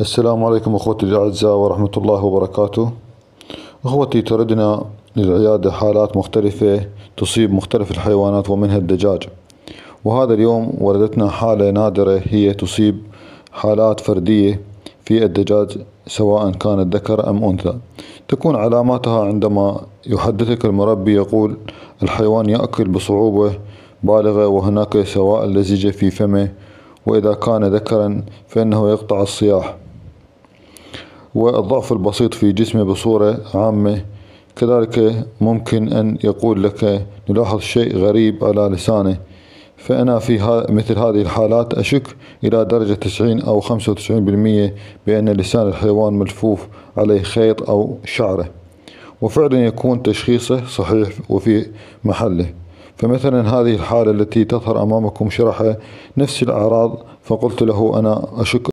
السلام عليكم أخوتي الأعزاء ورحمة الله وبركاته. أخوتي، تردنا للعيادة حالات مختلفة تصيب مختلف الحيوانات ومنها الدجاج. وهذا اليوم وردتنا حالة نادرة هي تصيب حالات فردية في الدجاج، سواء كانت ذكر أم أنثى. تكون علاماتها عندما يحدثك المربي يقول الحيوان يأكل بصعوبة بالغة وهناك سوائل لزجة في فمه، وإذا كان ذكرا فإنه يقطع الصياح، والضعف البسيط في جسمه بصورة عامة. كذلك ممكن أن يقول لك نلاحظ شيء غريب على لسانه. فأنا في مثل هذه الحالات أشك إلى درجة 90 أو 95% بأن لسان الحيوان ملفوف عليه خيط أو شعره، وفعلا يكون تشخيصه صحيح وفي محله. فمثلا هذه الحالة التي تظهر أمامكم شرح نفس الأعراض، فقلت له أنا أشك